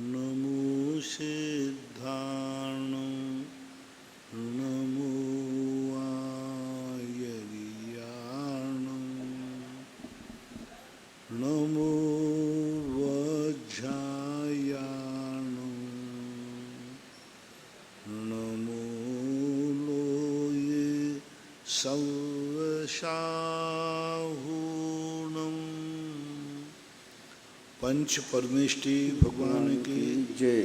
नमो सिद्धार्णं नमो आयर्याणं नमो वज्रायाणं नमो लोये सर्वशाहूणं। पंच परमेष्टि भगवान की जय।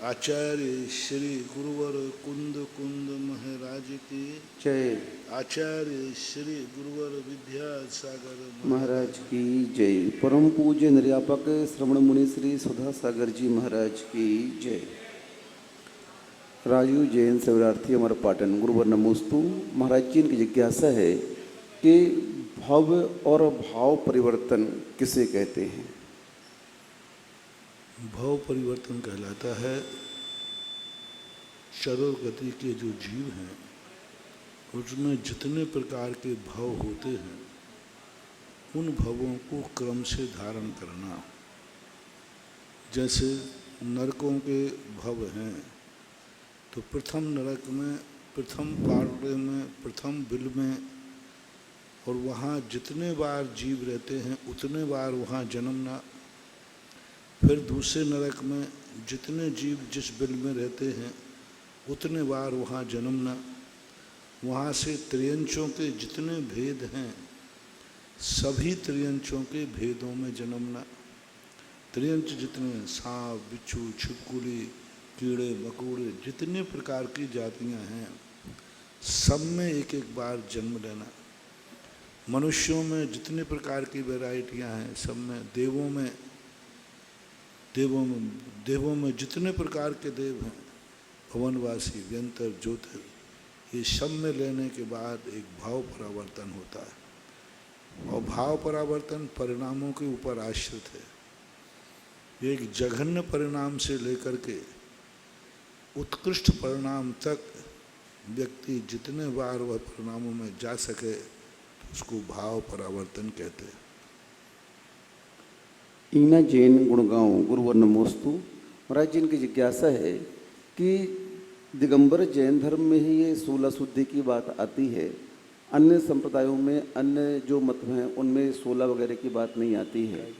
आचार्य श्री गुरुवर कुंद कुंद महाराज की जय। आचार्य श्री गुरुवर विद्यासागर महाराज की जय। परम पूज्य निर्यापक श्रवण मुनि श्री सुधा सागर जी महाराज की जय। राजू जैन शिवरार्थी अमर पाटन गुरुवर नमोस्तु। महाराज जी की जिज्ञासा है कि भव और भाव परिवर्तन किसे कहते हैं? भाव परिवर्तन कहलाता है चरल गति के जो जीव हैं उसमें जितने प्रकार के भाव होते हैं उन भावों को क्रम से धारण करना। जैसे नरकों के भाव हैं तो प्रथम नरक में, प्रथम पारले में, प्रथम बिल में, और वहाँ जितने बार जीव रहते हैं उतने बार वहाँ जन्मना। फिर दूसरे नरक में जितने जीव जिस बिल में रहते हैं उतने बार वहाँ जन्मना। वहाँ से त्रियंचों के जितने भेद हैं सभी त्रियंचों के भेदों में जन्मना। त्रियंच जितने सांप, बिच्छू, छिपकली, कीड़े मकोड़े जितने प्रकार की जातियाँ हैं सब में एक एक बार जन्म लेना। मनुष्यों में जितने प्रकार की वैरायटियाँ हैं सब में, देवों में जितने प्रकार के देव हैं, भवनवासी, व्यंतर, ज्योतिर, ये सब में लेने के बाद एक भाव परावर्तन होता है। और भाव परावर्तन परिणामों के ऊपर आश्रित है। एक जघन्य परिणाम से लेकर के उत्कृष्ट परिणाम तक व्यक्ति जितने बार वह परिणामों में जा सके उसको भाव परावर्तन कहते हैं। ईना जैन गुड़गांव गुरुवर नमोस्तु। महाराज जी की जिज्ञासा है कि दिगंबर जैन धर्म में ही ये 16 शुद्धि की बात आती है, अन्य संप्रदायों में, अन्य जो मत हैं उनमें 16 वगैरह की बात नहीं आती है।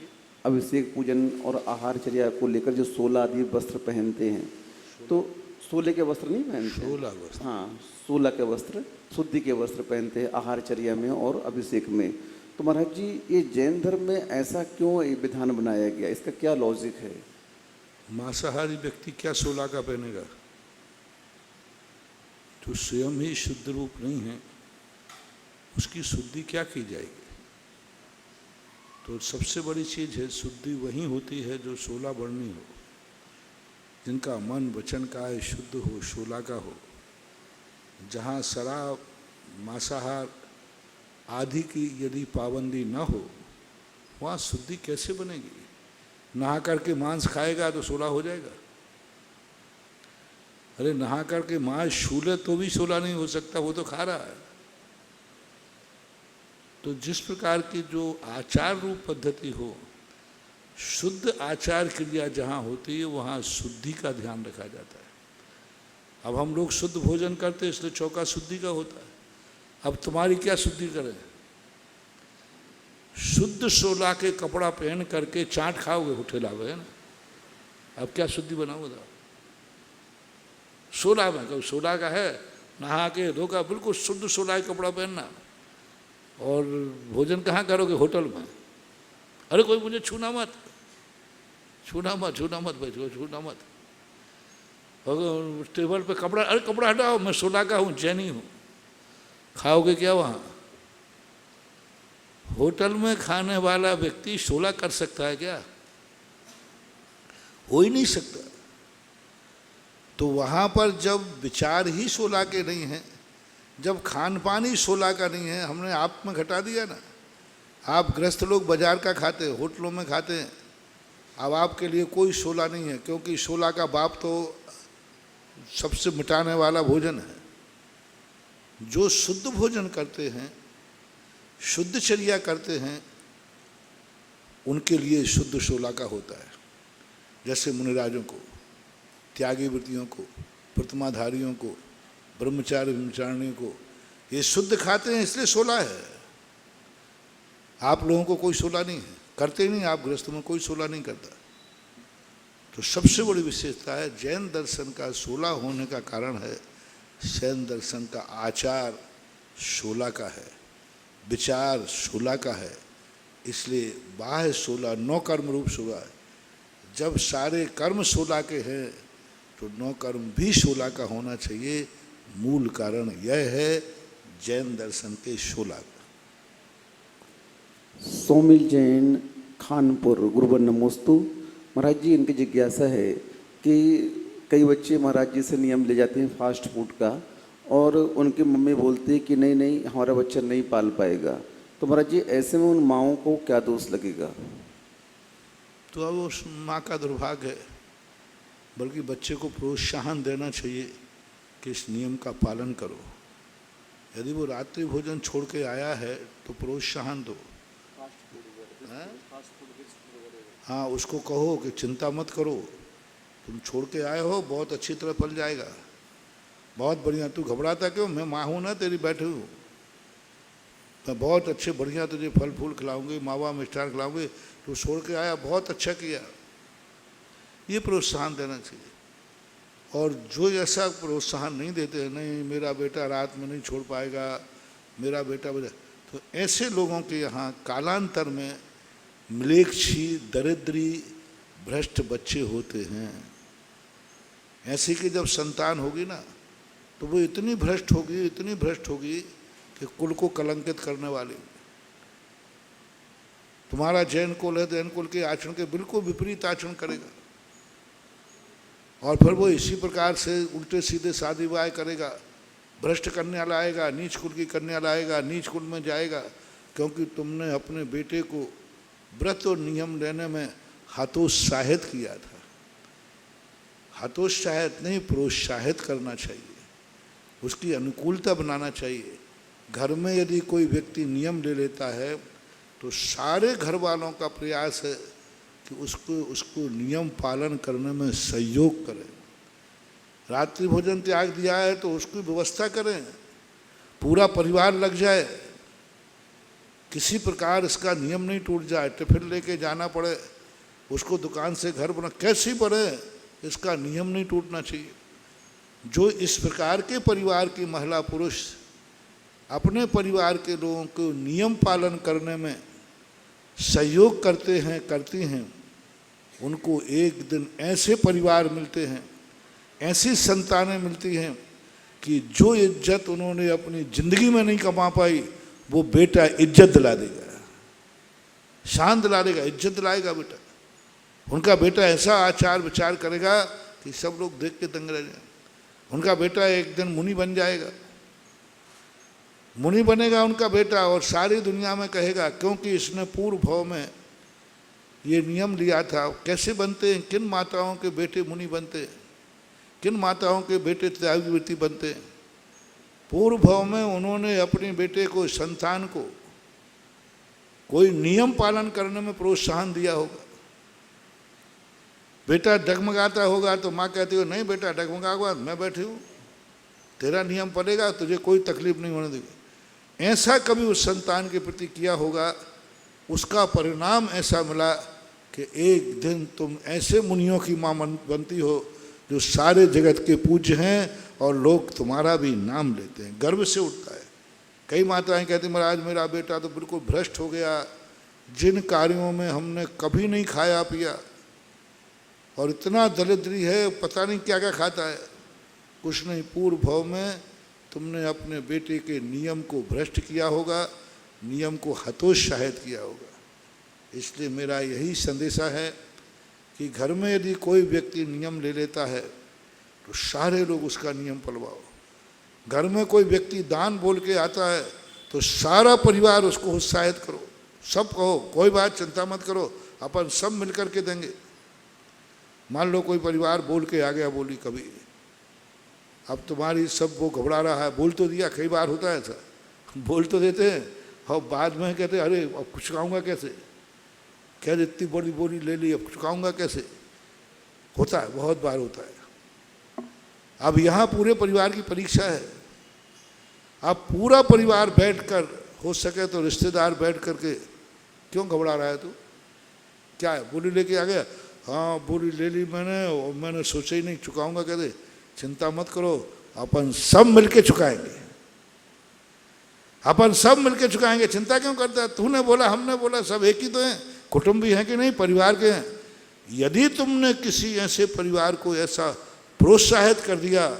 अभिषेक पूजन और आहारचर्या को लेकर जो 16 आदि वस्त्र पहनते हैं तो 16 के वस्त्र नहीं पहनते, 16 वस्त्र, हाँ 16 के वस्त्र शुद्धि के वस्त्र पहनते हैं आहारचर्या में और अभिषेक में। तो महाराज जी ये जैन धर्म में ऐसा क्यों ये विधान बनाया गया, इसका क्या लॉजिक है? मांसाहारी व्यक्ति क्या 16 का पहनेगा? जो स्वयं ही शुद्ध रूप नहीं है उसकी शुद्धि क्या की जाएगी? तो सबसे बड़ी चीज़ है शुद्धि वही होती है जो 16 वर्णी हो, जिनका मन वचन काया शुद्ध हो, 16 का हो। जहाँ शराब, मांसाहार आदि की यदि पाबंदी न हो वहाँ शुद्धि कैसे बनेगी? नहा करके मांस खाएगा तो 16 हो जाएगा? अरे नहा करके मांस छूले तो भी 16 नहीं हो सकता, वो तो खा रहा है। तो जिस प्रकार की जो आचार रूप पद्धति हो, शुद्ध आचार क्रिया जहाँ होती है वहाँ शुद्धि का ध्यान रखा जाता है। अब हम लोग शुद्ध भोजन करते हैं इसलिए चौका शुद्धि का होता है। अब तुम्हारी क्या शुद्धि करें? शुद्ध 16 के कपड़ा पहन करके चाट खाओगे होटल आवे है ना, अब क्या शुद्धि बनाओगे? 16 में कब 16 का है, नहा के धोखा बिल्कुल शुद्ध 16 का कपड़ा पहनना, और भोजन कहाँ करोगे? होटल में। अरे कोई मुझे छूना मत, छूना मत, छूना मत भाई, छूना मत। और टेबल पे कपड़ा, अरे कपड़ा हटाओ, मैं 16 का हूँ, जैनी हूँ। खाओगे क्या वहाँ? होटल में खाने वाला व्यक्ति 16 कर सकता है क्या? हो ही नहीं सकता। तो वहाँ पर जब विचार ही 16 के नहीं हैं, जब खान पान ही 16 का नहीं है, हमने आप में घटा दिया ना। आप गृहस्थ लोग बाजार का खाते हैं, होटलों में खाते हैं, अब आपके लिए कोई 16 नहीं है, क्योंकि 16 का बाप तो सबसे मिटाने वाला भोजन है। जो शुद्ध भोजन करते हैं, शुद्ध चर्या करते हैं, उनके लिए शुद्ध 16 का होता है। जैसे मुनिराजों को, त्यागी वृत्तियों को, प्रतिमाधारियों को, ब्रह्मचारी ब्रह्मचारिणियों को ये शुद्ध खाते हैं, इसलिए 16 है। आप लोगों को कोई 16 नहीं है, करते नहीं, आप गृहस्थ में कोई 16 नहीं करता। तो सबसे बड़ी विशेषता है जैन दर्शन का 16 होने का कारण है, जैन दर्शन का आचार 16 का है, विचार 16 का है, इसलिए बाह्य 16, 9 कर्म रूप 16 है। जब सारे कर्म 16 के हैं तो 9 कर्म भी 16 का होना चाहिए। मूल कारण यह है जैन दर्शन के 16 का। सोमिल जैन, खानपुर, गुरुवर नमोस्तु। महाराज जी, इनकी जिज्ञासा है कि कई बच्चे महाराज जी से नियम ले जाते हैं फास्ट फूड का, और उनकी मम्मी बोलती है कि नहीं नहीं हमारा बच्चा नहीं पाल पाएगा, तो महाराज जी ऐसे में उन माँओं को क्या दोष लगेगा? तो अब उस माँ का दुर्भाग्य है, बल्कि बच्चे को प्रोत्साहन देना चाहिए कि इस नियम का पालन करो। यदि वो रात्रि भोजन छोड़ के आया है तो प्रोत्साहन दो। हाँ, उसको कहो कि चिंता मत करो, तुम छोड़ के आए हो, बहुत अच्छी तरह पल जाएगा, बहुत बढ़िया। तू घबराता क्यों? मैं माँ हूँ ना तेरी, बैठी हूँ, मैं बहुत अच्छे बढ़िया तुझे फल फूल खिलाऊंगी, मावा मिष्ठान खिलाऊंगी, तू छोड़ के आया, बहुत अच्छा किया। ये प्रोत्साहन देना चाहिए। और जो ऐसा प्रोत्साहन नहीं देते हैं, नहीं मेरा बेटा रात में नहीं छोड़ पाएगा, मेरा बेटा बजा, तो ऐसे लोगों के यहाँ कालांतर में म्लेच्छी, दरिद्री, भ्रष्ट बच्चे होते हैं। ऐसे की जब संतान होगी ना तो वो इतनी भ्रष्ट होगी, इतनी भ्रष्ट होगी कि कुल को कलंकित करने वाली। तुम्हारा जैन कुल है, जैन कुल के आचरण के बिल्कुल विपरीत आचरण करेगा, और फिर वो इसी प्रकार से उल्टे सीधे शादी विवाह करेगा, भ्रष्ट करने वाला आएगा, नीच कुल की करने वाला आएगा, नीच कुल में जाएगा, क्योंकि तुमने अपने बेटे को व्रत और नियम लेने में हतोत्साहित किया था। हतोत्साहित नहीं, प्रोत्साहित करना चाहिए, उसकी अनुकूलता बनाना चाहिए। घर में यदि कोई व्यक्ति नियम ले लेता है तो सारे घर वालों का प्रयास है कि उसको नियम पालन करने में सहयोग करें। रात्रि भोजन त्याग दिया है तो उसकी व्यवस्था करें, पूरा परिवार लग जाए, किसी प्रकार इसका नियम नहीं टूट जाए। टिफिन लेके जाना पड़े, उसको दुकान से घर बना, कैसी पड़े, इसका नियम नहीं टूटना चाहिए। जो इस प्रकार के परिवार की महिला पुरुष अपने परिवार के लोगों को नियम पालन करने में सहयोग करते हैं, करती हैं, उनको एक दिन ऐसे परिवार मिलते हैं, ऐसी संतानें मिलती हैं कि जो इज्जत उन्होंने अपनी ज़िंदगी में नहीं कमा पाई वो बेटा इज्जत दिला देगा, शान दिला देगा, इज्जत दिलाएगा बेटा। उनका बेटा ऐसा आचार विचार करेगा कि सब लोग देख के दंग रह जाएंगे। उनका बेटा एक दिन मुनि बन जाएगा, मुनि बनेगा उनका बेटा, और सारी दुनिया में कहेगा क्योंकि इसने पूर्व भाव में ये नियम लिया था। कैसे बनते हैं, किन माताओं के बेटे मुनि बनते हैं, किन माताओं के बेटे त्यागी वृत्ति बनते हैं? पूर्व भाव में उन्होंने अपने बेटे को, संतान को कोई नियम पालन करने में प्रोत्साहन दिया होगा। बेटा डगमगाता होगा तो माँ कहती हो नहीं बेटा डगमगाओगा, मैं बैठी हूँ, तेरा नियम पड़ेगा, तुझे कोई तकलीफ नहीं होने देगी। ऐसा कभी उस संतान के प्रति किया होगा, उसका परिणाम ऐसा मिला कि एक दिन तुम ऐसे मुनियों की माँ बनती हो जो सारे जगत के पूज्य हैं, और लोग तुम्हारा भी नाम लेते हैं, गर्व से उठता है। कई माताएं कहती महाराज मेरा बेटा तो बिल्कुल भ्रष्ट हो गया, जिन कार्यों में हमने कभी नहीं खाया पिया, और इतना दरिद्री है, पता नहीं क्या क्या खाता है। कुछ नहीं, पूर्व भाव में तुमने अपने बेटे के नियम को भ्रष्ट किया होगा, नियम को हतोत्साहित किया होगा। इसलिए मेरा यही संदेशा है कि घर में यदि कोई व्यक्ति नियम ले लेता है तो सारे लोग उसका नियम पलवाओ। घर में कोई व्यक्ति दान बोल के आता है तो सारा परिवार उसको उत्साहित करो, सब कहो कोई बात चिंता मत करो, अपन सब मिल कर के देंगे। मान लो कोई परिवार बोल के आ गया, बोली कभी अब तुम्हारी सब वो घबरा रहा है, बोल तो दिया, कई बार होता है ऐसा, बोल तो देते हैं और बाद में कहते अरे अब कुछ खाऊंगा कैसे। कह दे इतनी बड़ी बोरी ले ली, अब चुकाऊंगा कैसे? होता है, बहुत बार होता है। अब यहाँ पूरे परिवार की परीक्षा है। अब पूरा परिवार बैठकर, हो सके तो रिश्तेदार बैठ करके, क्यों घबरा रहा है तू? क्या है, बोली लेके आ गया? हाँ बोली ले ली मैंने, और मैंने सोचा ही नहीं चुकाऊंगा। कहते चिंता मत करो, अपन सब मिलके चुकाएंगे, अपन सब मिलके चुकाएंगे, चिंता क्यों करता है? तूने बोला, हमने बोला, सब एक ही तो हैं, कुटुंबी हैं कि नहीं, परिवार के हैं। यदि तुमने किसी ऐसे परिवार को ऐसा प्रोत्साहित कर दिया,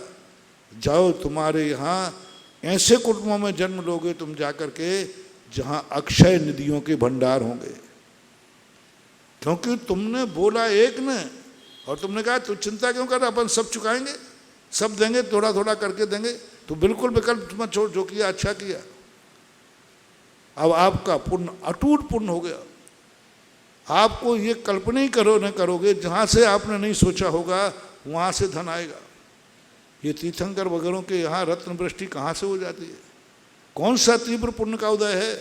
जाओ तुम्हारे यहाँ ऐसे कुटुंबों में जन्म लोगे तुम जाकर के जहाँ अक्षय निधियों के भंडार होंगे। क्योंकि तुमने बोला एक ने, और तुमने कहा तू चिंता क्यों कर रहा, अपन सब चुकाएंगे, सब देंगे, थोड़ा थोड़ा करके देंगे। तो बिल्कुल विकल्प मत छोड़, जो किया अच्छा किया। अब आपका पुण्य अटूट पुण्य हो गया। आपको ये कल्पना ही न करोगे, जहाँ से आपने नहीं सोचा होगा वहाँ से धन आएगा। ये तीर्थंकर वगैरह के यहाँ रत्न वृष्टि कहाँ से हो जाती है? कौन सा तीव्र पुण्य का उदय है?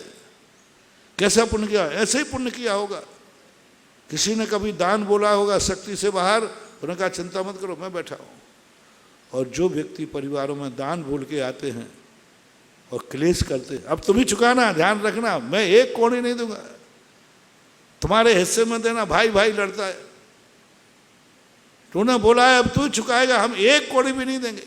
कैसा पुण्य किया? ऐसे ही पुण्य किया होगा। किसी ने कभी दान बोला होगा शक्ति से बाहर, उन्होंने कहा चिंता मत करो मैं बैठा हूँ। और जो व्यक्ति परिवारों में दान बोल के आते हैं और क्लेश करते, अब तुम ही चुकाना, ध्यान रखना, मैं एक कौड़ी नहीं दूंगा, तुम्हारे हिस्से में देना, भाई भाई लड़ता है, तूने बोला है अब तू चुकाएगा, हम एक कौड़ी भी नहीं देंगे।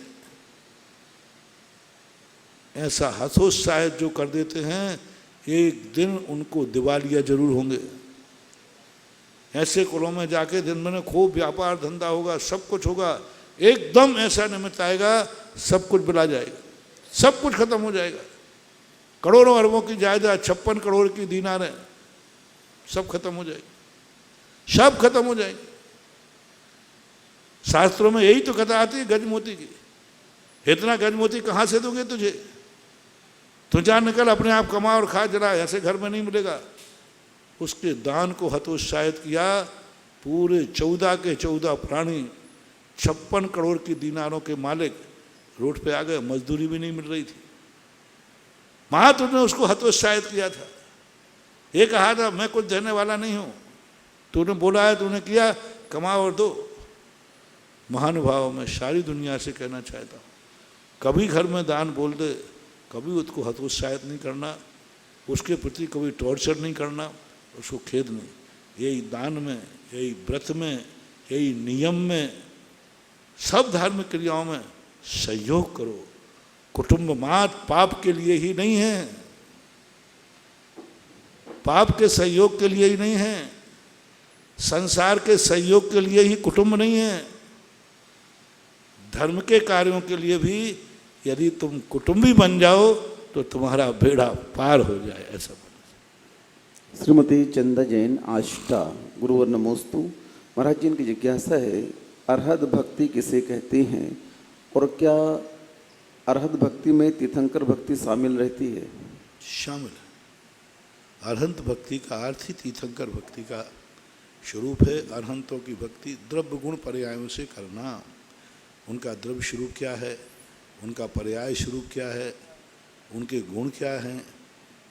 ऐसा हतोत्साहित जो कर देते हैं, एक दिन उनको दिवालिया जरूर होंगे। ऐसे कुलों में जाके दिन में खूब व्यापार धंधा होगा, सब कुछ होगा, एकदम ऐसा निमित्त आएगा सब कुछ बुला जाएगा, सब कुछ खत्म हो जाएगा। करोड़ों अरबों की जायदाद, 56 करोड़ की दीनारें, सब खत्म हो जाएगी, सब खत्म हो जाएगी। शास्त्रों में यही तो कथा आती है गजमोती की। इतना गजमोती कहाँ से दोगे तुझे? तू जा निकल, अपने आप कमा और खा, जरा ऐसे घर में नहीं मिलेगा। उसके दान को हतोत्साहित किया। पूरे 14 के 14 प्राणी, 56 करोड़ की दीनारों के मालिक रोड पे आ गए, मजदूरी भी नहीं मिल रही थी। महात्मा ने उसको हतोत्साहित किया था। ये कहा था मैं कुछ देने वाला नहीं हूँ, तूने बोला है, तूने किया, कमा और दो। महानुभाव, मैं सारी दुनिया से कहना चाहता हूँ, कभी घर में दान बोल दे, कभी उसको हतोत्साहित नहीं करना, उसके प्रति कभी टॉर्चर नहीं करना, उसको खेद नहीं। यही दान में, यही व्रत में, यही नियम में, सब धार्मिक क्रियाओं में सहयोग करो। कुटुंब मात्र पाप के लिए ही नहीं है, पाप के सहयोग के लिए ही नहीं है, संसार के सहयोग के लिए ही कुटुंब नहीं है। धर्म के कार्यों के लिए भी यदि तुम कुटुंबी बन जाओ तो तुम्हारा बेड़ा पार हो जाए, ऐसा बनो। श्रीमती चंदा जैन, आष्टा, गुरुवर नमोस्तु। महाराज जी, इनकी जिज्ञासा है, अरहत भक्ति किसे कहते हैं और क्या अरहत भक्ति में तीर्थंकर भक्ति शामिल रहती है? शामिल है। अरहंत भक्ति का अर्थ ही तीर्थंकर भक्ति का स्वरूप है। अरहंतों की भक्ति द्रव्य गुण पर्यायों से करना। उनका द्रव्य स्वरूप क्या है, उनका पर्याय स्वरूप क्या है, उनके गुण क्या हैं,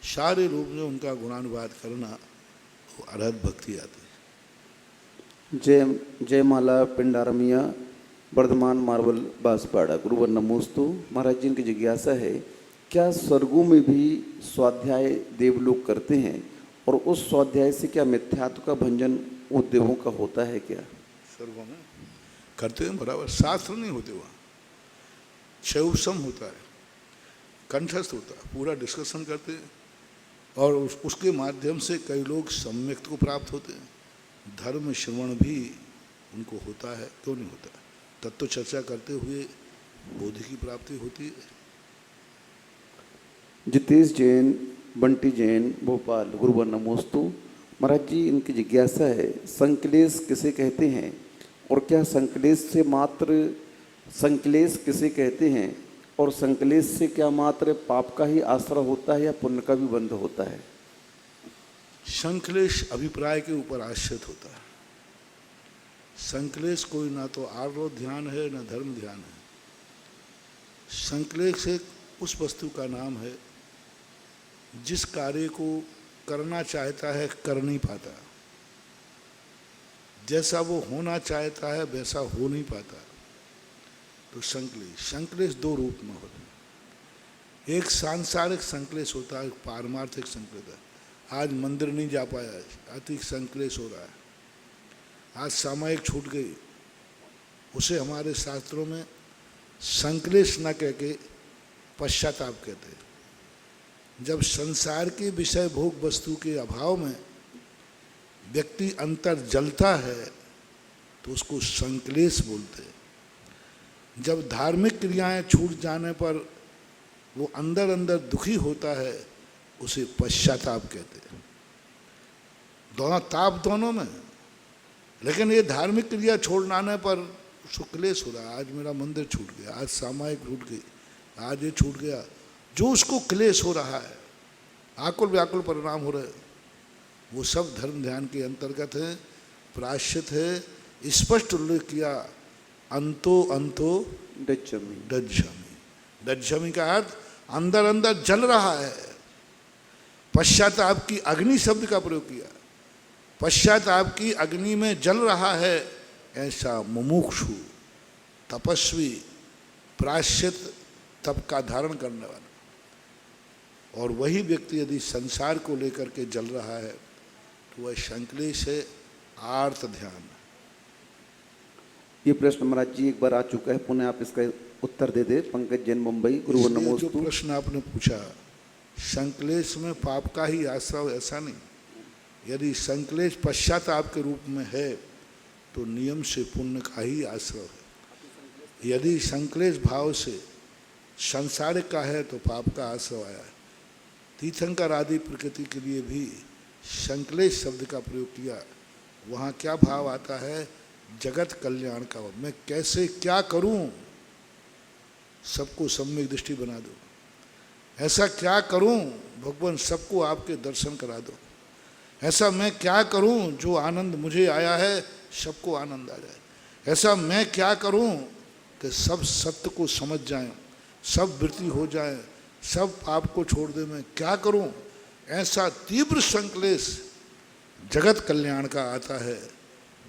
सारे रूप में उनका गुणानुवाद करना, वो अरहत भक्ति आती है। जयमाला पिंडारमिया, वर्धमान मार्बल बांसवाड़ा, गुरुवर नमोस्तु। महाराज जी, इनकी जिज्ञासा है, क्या स्वर्गों में भी स्वाध्याय देवलोक करते हैं और उस स्वाध्याय से क्या मिथ्यात्व का भंजन उन देवों का होता है क्या? स्वर्गों में करते हैं बराबर, शास्त्र नहीं होते वहाँ, क्षयउपशम होता है, कंठस्थ होता है, पूरा डिस्कशन करते हैं और उसके माध्यम से कई लोग सम्यक्त को प्राप्त होते हैं। धर्म श्रवण भी उनको होता है, क्यों नहीं होता है? तत्व चर्चा करते हुए बोधि की प्राप्ति होती है। जितेश जैन, बंटी जैन, भोपाल, गुरुवर नमोस्तु। महाराज जी, इनकी जिज्ञासा है, संक्लेश किसे कहते हैं और क्या संक्लेश से मात्र संक्लेश किसे कहते हैं और संक्लेश से क्या मात्र पाप का ही आश्रय होता है या पुण्य का भी बंध होता है? संक्लेश अभिप्राय के ऊपर आश्रित होता है। संक्लेश कोई ना तो आर्य ध्यान है ना धर्म ध्यान है। संक्लेश एक उस वस्तु का नाम है जिस कार्य को करना चाहता है कर नहीं पाता, जैसा वो होना चाहता है वैसा हो नहीं पाता। तो संक्लेश दो रूप में होता है। एक सांसारिक संक्लेश होता है, एक पारमार्थिक संक्लेश है। आज मंदिर नहीं जा पाया, अति संक्लेश हो रहा है। आज सामायिक छूट गई, उसे हमारे शास्त्रों में संक्लेश न कह के पश्चाताप कहते हैं। जब संसार के विषय भोग वस्तु के अभाव में व्यक्ति अंतर जलता है तो उसको संक्लेश बोलते हैं। जब धार्मिक क्रियाएं छूट जाने पर वो अंदर अंदर दुखी होता है, उसे पश्चाताप कहते हैं। दोनों ताप दोनों में, लेकिन ये धार्मिक क्रिया छोड़ने पर उसको क्लेश हो रहा है। आज मेरा मंदिर छूट गया, आज सामायिक छूट गई, आज ये छूट गया, जो उसको क्लेश हो रहा है, आकुल व्याकुल परिणाम हो रहे हैं, वो सब धर्म ध्यान के अंतर्गत है, प्रायश्चित है। स्पष्ट उल्लेख किया, अंतो अंतो डज्झमि का अर्थ अंदर अंदर जल रहा है। पश्चाताप की अग्नि शब्द का प्रयोग किया, पश्चाताप की अग्नि में जल रहा है ऐसा मुमुक्षु तपस्वी प्रायश्चित तप का धारण करने वाला। और वही व्यक्ति यदि संसार को लेकर के जल रहा है तो वह संक्लेश है, आर्त ध्यान। ये प्रश्न महाराज जी एक बार आ चुका है, पुनः आप इसका उत्तर दे दे। पंकज जैन, मुंबई। गुरुवर नमोस्तु। जो प्रश्न आपने पूछा, संक्लेश में पाप का ही आश्रय, ऐसा नहीं। यदि संक्लेश पश्चाताप के रूप में है तो नियम से पुण्य का ही आश्रय है। यदि संक्लेश भाव से संसारिक का है तो पाप का आश्रय आया है। तीर्थंकर आदि प्रकृति के लिए भी संक्लेश शब्द का प्रयोग किया। वहाँ क्या भाव आता है? जगत कल्याण का। मैं कैसे क्या करूं, सबको सम्यक दृष्टि बना दो। ऐसा क्या करूं भगवान, सबको आपके दर्शन करा दो। ऐसा मैं क्या करूं जो आनंद मुझे आया है सबको आनंद आ जाए। ऐसा मैं क्या करूं कि सब सत्य को समझ जाएं, सब वृत्ति हो जाए, सब पाप को छोड़ दे। मैं क्या करूं? ऐसा तीव्र संक्लेश जगत कल्याण का आता है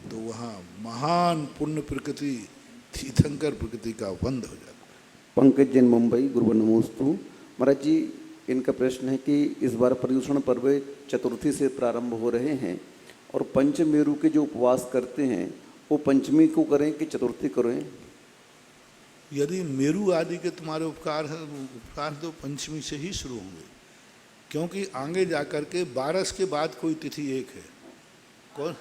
तो वहाँ महान पुण्य प्रकृति तीर्थंकर प्रकृति का बंध हो जाता है। पंकज जैन, मुंबई। गुरुवर नमोस्तु। महाराज जी, इनका प्रश्न है कि इस बार पर्युषण पर्व चतुर्थी से प्रारंभ हो रहे हैं और पंचमेरु के जो उपवास करते हैं वो पंचमी को करें कि चतुर्थी करें? यदि मेरु आदि के तुम्हारे उपकार है, उपकार तो पंचमी से ही शुरू होंगे, क्योंकि आगे जाकर के 12 के बाद कोई तिथि एक है। कौन?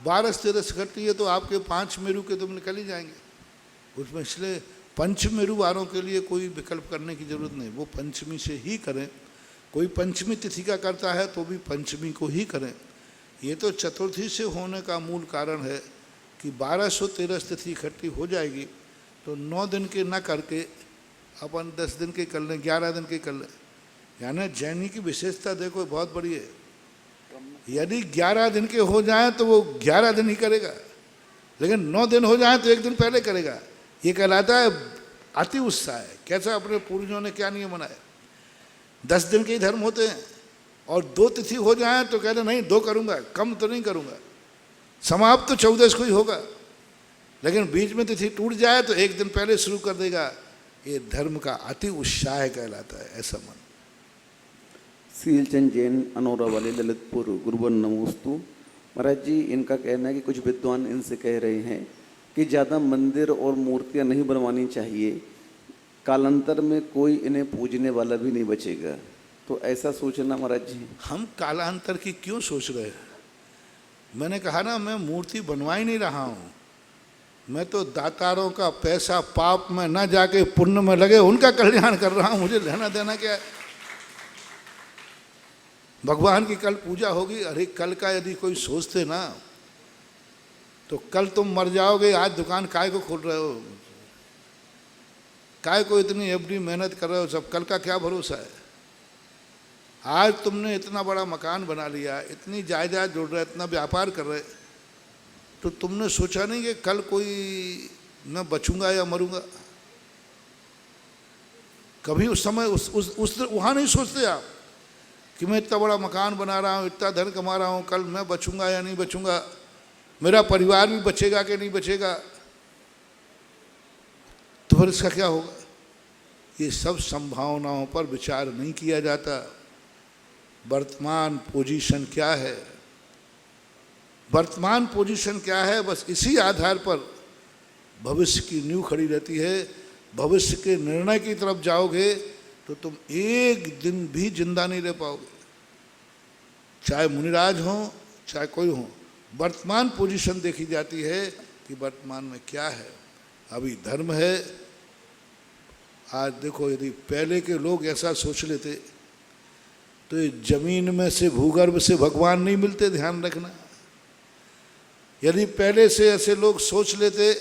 12-13 घटती है तो आपके 5 मेरु के तुम निकल ही जाएंगे उसमें। इसलिए पंचमेरु वारों के लिए कोई विकल्प करने की जरूरत नहीं, वो पंचमी से ही करें। कोई पंचमी तिथि का करता है तो भी पंचमी को ही करें। ये तो चतुर्थी से होने का मूल कारण है कि 1213 तिथि इकट्ठी हो जाएगी तो 9 दिन के न करके अपन 10 दिन के कर लें, 11 दिन के कर लें। यानी जैनी की विशेषता देखो बहुत बड़ी है। यदि 11 दिन के हो जाएं तो वो 11 दिन ही करेगा, लेकिन 9 दिन हो जाएं तो 1 दिन पहले करेगा। ये कहलाता है अति उत्साह है। कैसा अपने पूर्वजों ने क्या नियम बनाया? 10 दिन के ही धर्म होते हैं और 2 तिथि हो जाएं तो कहते नहीं 2 करूंगा, कम तो नहीं करूंगा। समाप्त तो 14 को ही होगा, लेकिन बीच में तिथि टूट जाए तो 1 दिन पहले शुरू कर देगा। ये धर्म का अति उत्साह कहलाता है, ऐसा मन। सीलचंद जैन, अनौरा वाले, ललितपुर। गुरुवर नमोस्तु। महाराज जी, इनका कहना है कि कुछ विद्वान इनसे कह रहे हैं कि ज़्यादा मंदिर और मूर्तियां नहीं बनवानी चाहिए, कालांतर में कोई इन्हें पूजने वाला भी नहीं बचेगा। तो ऐसा सोचना महाराज जी? हम कालांतर की क्यों सोच रहे हैं? मैंने कहा ना, मैं मूर्ति बनवा ही नहीं रहा हूँ। मैं तो दातारों का पैसा पाप में न जाके पुण्य में लगे उनका कल्याण कर रहा हूँ। मुझे लेना देना क्या है? भगवान की कल पूजा होगी। अरे कल का यदि कोई सोचते ना तो कल तुम मर जाओगे। आज दुकान काय को खोल रहे हो? काय को इतनी एफडी मेहनत कर रहे हो सब? कल का क्या भरोसा है? आज तुमने इतना बड़ा मकान बना लिया, इतनी जायदाद जोड़ रहे, इतना व्यापार कर रहे, तो तुमने सोचा नहीं कि कल कोई मैं बचूंगा या मरूंगा? कभी उस समय उस वहाँ नहीं सोचते आप कि मैं इतना बड़ा मकान बना रहा हूँ, इतना धन कमा रहा हूँ, कल मैं बचूंगा या नहीं बचूंगा, मेरा परिवार भी बचेगा कि नहीं बचेगा, तो फिर इसका क्या होगा। ये सब संभावनाओं पर विचार नहीं किया जाता। वर्तमान पोजीशन क्या है, वर्तमान पोजीशन क्या है, बस इसी आधार पर भविष्य की नींव खड़ी रहती है। भविष्य के निर्णय की तरफ जाओगे तो तुम एक दिन भी जिंदा नहीं रह पाओगे, चाहे मुनिराज हो चाहे कोई हो। वर्तमान पोजीशन देखी जाती है कि वर्तमान में क्या है। अभी धर्म है। आज देखो, यदि पहले के लोग ऐसा सोच लेते तो ये जमीन में से, भूगर्भ से भगवान नहीं मिलते, ध्यान रखना। यदि पहले से ऐसे लोग सोच लेते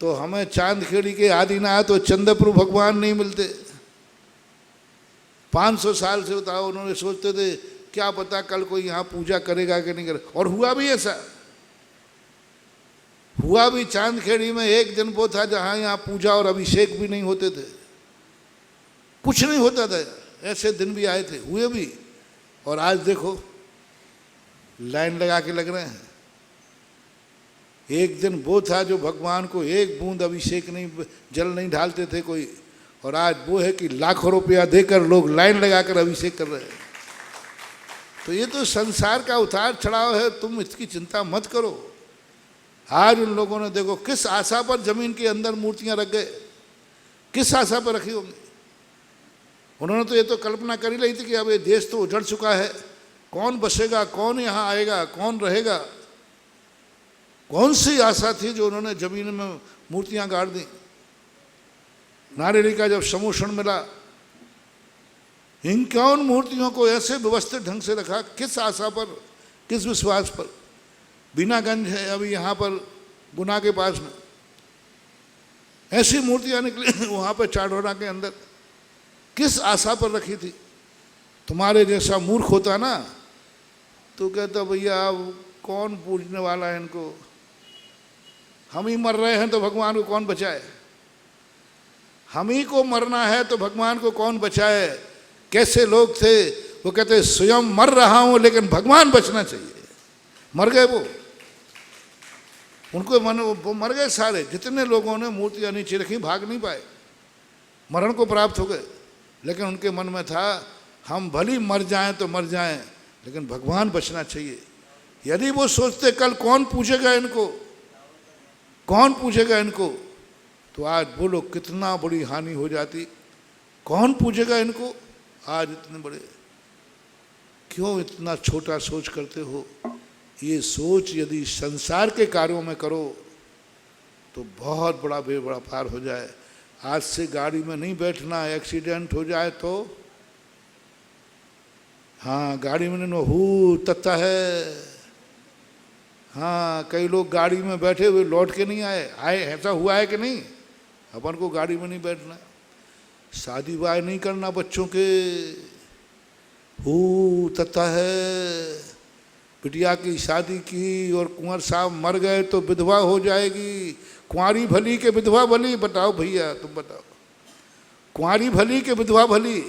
तो हमें चांदखेड़ी के आदिनाथ और चंद्रप्रभु भगवान नहीं मिलते। 500 साल से बताओ, उन्होंने सोचते थे क्या पता कल कोई यहाँ पूजा करेगा कि नहीं करेगा, और हुआ भी ऐसा। हुआ भी चांदखेड़ी में एक दिन वो था जहाँ यहाँ पूजा और अभिषेक भी नहीं होते थे, कुछ नहीं होता था। ऐसे दिन भी आए थे, हुए भी। और आज देखो लाइन लगा के लग रहे हैं। एक दिन वो था जो भगवान को एक बूंद अभिषेक नहीं, जल नहीं ढालते थे कोई, और आज वो है कि लाखों रुपया देकर लोग लाइन लगाकर अभिषेक कर रहे हैं। तो ये तो संसार का उतार चढ़ाव है, तुम इसकी चिंता मत करो। आज उन लोगों ने देखो किस आशा पर जमीन के अंदर मूर्तियां रख गए, किस आशा पर रखी होंगी। उन्होंने तो ये तो कल्पना कर ही रही थी कि अब ये देश तो उजड़ चुका है, कौन बसेगा, कौन यहाँ आएगा, कौन रहेगा। कौन सी आशा थी जो उन्होंने जमीन में मूर्तियां गाड़ दी। नारियल का जब समूषण मिला, इन कौन मूर्तियों को ऐसे व्यवस्थित ढंग से रखा, किस आशा पर, किस विश्वास पर। बीनागंज है अभी यहाँ पर गुना के पास में, ऐसी मूर्तियां निकली वहाँ पर चाडोरा के अंदर, किस आशा पर रखी थी। तुम्हारे जैसा मूर्ख होता ना तो कहता भैया अब कौन पूजने वाला है इनको, हम ही मर रहे हैं तो भगवान को कौन बचाए, हम ही को मरना है तो भगवान को कौन बचाए। कैसे लोग थे, वो कहते स्वयं मर रहा हूं लेकिन भगवान बचना चाहिए। मर गए वो, उनको वो मर गए सारे। जितने लोगों ने मूर्तियां नीचे रखी भाग नहीं पाए, मरण को प्राप्त हो गए। लेकिन उनके मन में था हम भली मर जाएं तो मर जाएं लेकिन भगवान बचना चाहिए। यदि वो सोचते कल कौन पूछेगा इनको, कौन पूछेगा इनको, तो आज बोलो कितना बड़ी हानि हो जाती। कौन पूछेगा इनको, आज इतने बड़े, क्यों इतना छोटा सोच करते हो। ये सोच यदि संसार के कार्यों में करो तो बहुत बड़ा बेबड़ा पार हो जाए। आज से गाड़ी में नहीं बैठना, एक्सीडेंट हो जाए तो, हाँ गाड़ी में नहीं हू तत्ता है। हाँ कई लोग गाड़ी में बैठे हुए लौट के नहीं आए, ऐसा हुआ है कि नहीं। अपन को गाड़ी में नहीं बैठना, शादी ब्याह नहीं करना बच्चों के, हू तत्ता है। बिटिया की शादी की और कुंवर साहब मर गए तो विधवा हो जाएगी। कुंवारी भली के विधवा भली, बताओ भैया तुम बताओ, कुंवारी भली के विधवा भली।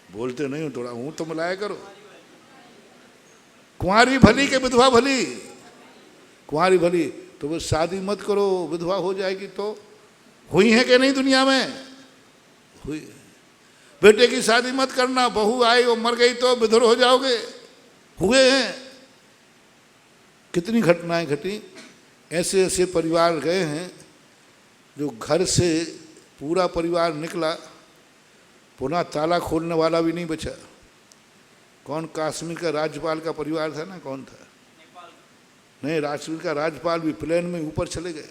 बोलते नहीं हो, थोड़ा हूँ तो मिलाया करो। कुंवारी भली के विधवा भली, कुंवारी भली तो बस शादी मत करो, विधवा हो जाएगी। तो हुई है कि नहीं दुनिया में, हुई। बेटे की शादी मत करना, बहू आई वो मर गई तो विधवा हो जाओगे, हुए हैं। कितनी घटनाएं घटी। ऐसे ऐसे परिवार गए हैं जो घर से पूरा परिवार निकला, पुनः ताला खोलने वाला भी नहीं बचा। कौन, कश्मीर का राज्यपाल का परिवार था ना, कौन था, नहीं कश्मीर का राज्यपाल भी प्लेन में ऊपर चले गए।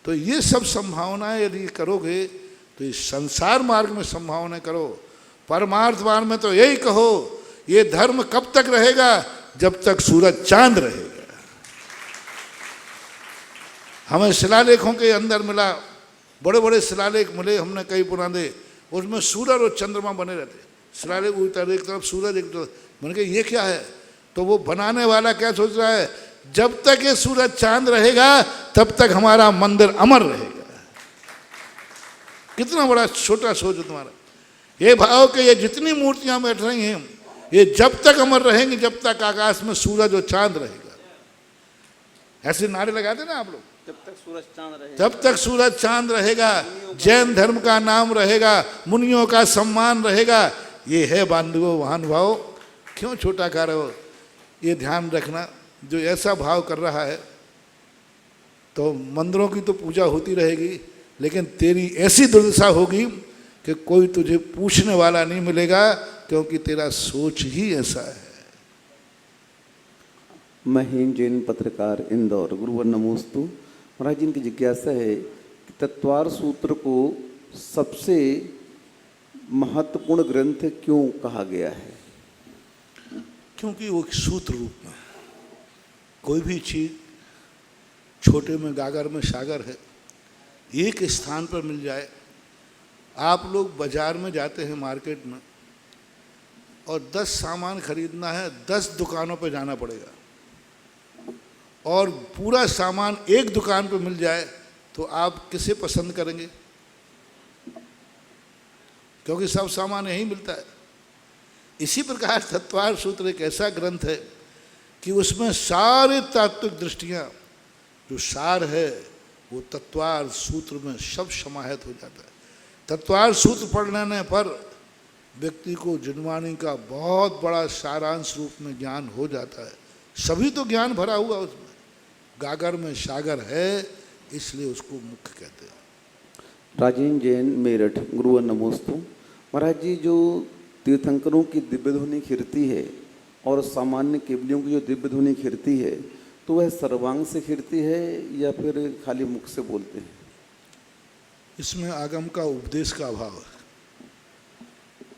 तो ये सब संभावनाएं यदि करोगे तो इस संसार मार्ग में संभावनाएं करो। परमार्थ मार्ग में तो यही कहो, ये धर्म कब तक रहेगा, जब तक सूरज चांद रहेगा। हमें शिलालेखों के अंदर मिला, बड़े बड़े शिलालेख मिले हमने कई पुराने, उसमें सूरज और चंद्रमा बने रहते। शिलालेख एक तरफ सूरज, एक तरफ, मैंने कहा ये क्या है। तो वो बनाने वाला क्या सोच रहा है, जब तक ये सूरज चांद रहेगा तब तक हमारा मंदिर अमर रहेगा। कितना बड़ा छोटा सोच है तुम्हारा। ये भाव के ये जितनी मूर्तियां बैठ रही हैं ये जब तक अमर रहेंगी जब तक आकाश में सूरज और चांद रहेगा। ऐसे नारे लगाते ना आप लोग, जब तक सूरज चांद रहेगा, जब तक सूरज चांद रहेगा, जैन धर्म का नाम रहेगा, मुनियों का सम्मान रहेगा। ये है बांधवों महानुभाव, क्यों छोटा कर रहे हो? ये ध्यान रखना, जो ऐसा भाव कर रहा है तो मंदिरों की तो पूजा होती रहेगी, लेकिन तेरी ऐसी दुर्दशा होगी कि कोई तुझे पूछने वाला नहीं मिलेगा, क्योंकि तेरा सोच ही ऐसा है। महीन जैन पत्रकार इंदौर, गुरुवर नमोस्तु। महाराज जी, इनकी जिज्ञासा है कि तत्वार सूत्र को सबसे महत्वपूर्ण ग्रंथ क्यों कहा गया है? क्योंकि वो एक सूत्र रूप में, कोई भी चीज़ छोटे में गागर में सागर है, एक स्थान पर मिल जाए। आप लोग बाजार में जाते हैं मार्केट में और 10 सामान खरीदना है, 10 दुकानों पर जाना पड़ेगा, और पूरा सामान एक दुकान पर मिल जाए तो आप किसे पसंद करेंगे? क्योंकि सब सामान यहीं मिलता है। इसी प्रकार तत्वार सूत्र एक ऐसा ग्रंथ है कि उसमें सारे तात्विक दृष्टियाँ, जो सार है वो तत्वार सूत्र में सब समाहित हो जाता है। तत्वार सूत्र पढ़ लेने पर व्यक्ति को जिनवाणी का बहुत बड़ा सारांश रूप में ज्ञान हो जाता है। सभी तो ज्ञान भरा हुआ उसमें, गागर में सागर है, इसलिए उसको मुख्य कहते हैं। राजेंद्र जैन, मेरठ, गुरुवर नमोस्तु। महाराज जी, जो तीर्थंकरों की दिव्य ध्वनि खिरती है और सामान्य केवलियों की जो दिव्य ध्वनि खिरती है, तो वह सर्वांग से खिरती है या फिर खाली मुख से बोलते हैं? इसमें आगम का उपदेश का अभाव है।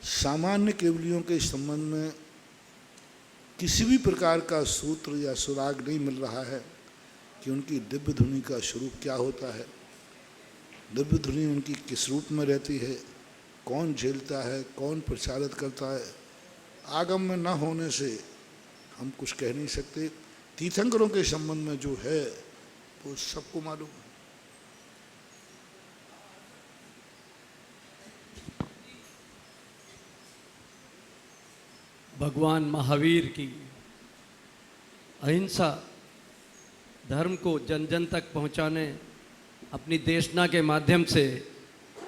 सामान्य केवलियों के संबंध में किसी भी प्रकार का सूत्र या सुराग नहीं मिल रहा है कि उनकी दिव्य ध्वनि का स्वरूप क्या होता है, दिव्य ध्वनि उनकी किस रूप में रहती है, कौन झेलता है, कौन प्रचारित करता है। आगम में न होने से हम कुछ कह नहीं सकते। तीर्थंकरों के संबंध में जो है वो सबको मालूम है। भगवान महावीर की अहिंसा धर्म को जन जन तक पहुंचाने, अपनी देशना के माध्यम से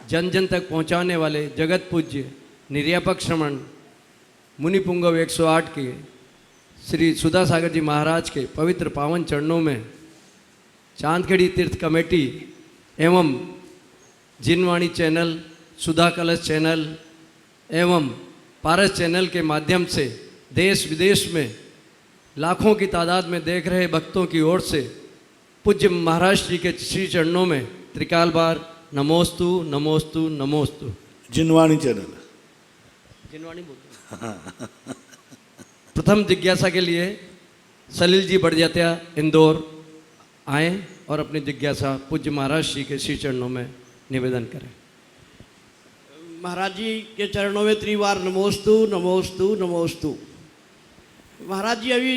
जन जन तक पहुंचाने वाले जगत पूज्य निर्यापक श्रमण मुनि पुंगव 108 के श्री सुधा सागर जी महाराज के पवित्र पावन चरणों में चांदखेड़ी तीर्थ कमेटी एवं जिनवाणी चैनल, सुधा कलश चैनल एवं पारस चैनल के माध्यम से देश विदेश में लाखों की तादाद में देख रहे भक्तों की ओर से पूज्य महाराज जी के श्री चरणों में त्रिकाल बार नमोस्तु नमोस्तु नमोस्तु। जिनवाणी चैनल, जिनवाणी बोलते प्रथम जिज्ञासा के लिए सलील जी बढ़ियात्या इंदौर आएँ और अपनी जिज्ञासा पूज्य महाराज जी के श्री चरणों में निवेदन करें। महाराज जी के चरणों में त्रिवार नमोस्तु नमोस्तु नमोस्तु। महाराज जी, अभी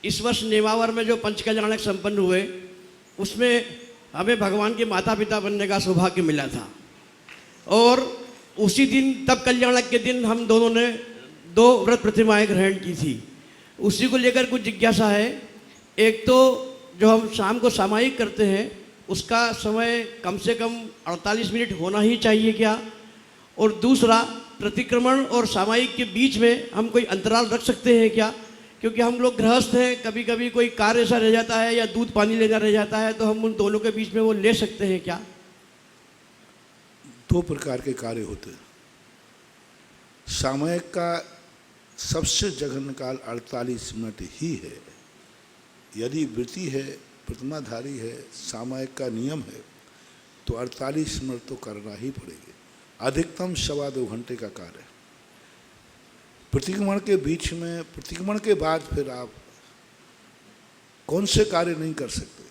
इस वर्ष नेमावर में जो पंच कल्याणक संपन्न हुए, उसमें हमें भगवान के माता पिता बनने का सौभाग्य मिला था, और उसी दिन तब कल्याणक के दिन हम दोनों ने 2 व्रत प्रतिमाएं ग्रहण की थी। उसी को लेकर कुछ जिज्ञासा है। एक तो जो हम शाम को सामायिक करते हैं उसका समय कम से कम 48 मिनट होना ही चाहिए क्या? और दूसरा, प्रतिक्रमण और सामायिक के बीच में हम कोई अंतराल रख सकते हैं क्या? क्योंकि हम लोग गृहस्थ हैं, कभी कभी कोई कार्य ऐसा रह जाता है या दूध पानी लेना रह जाता है, तो हम उन दोनों के बीच में वो ले सकते हैं क्या? 2 प्रकार के कार्य होते हैं। सामयिक का सबसे जघन्य काल 48 मिनट ही है। यदि वृत्ति है, प्रतिमाधारी है, सामयिक का नियम है, तो 48 मिनट तो करना ही पड़ेगी। अधिकतम 2.25 घंटे का कार्य। प्रतिक्रमण के बीच में, प्रतिक्रमण के बाद फिर आप कौन से कार्य नहीं कर सकते?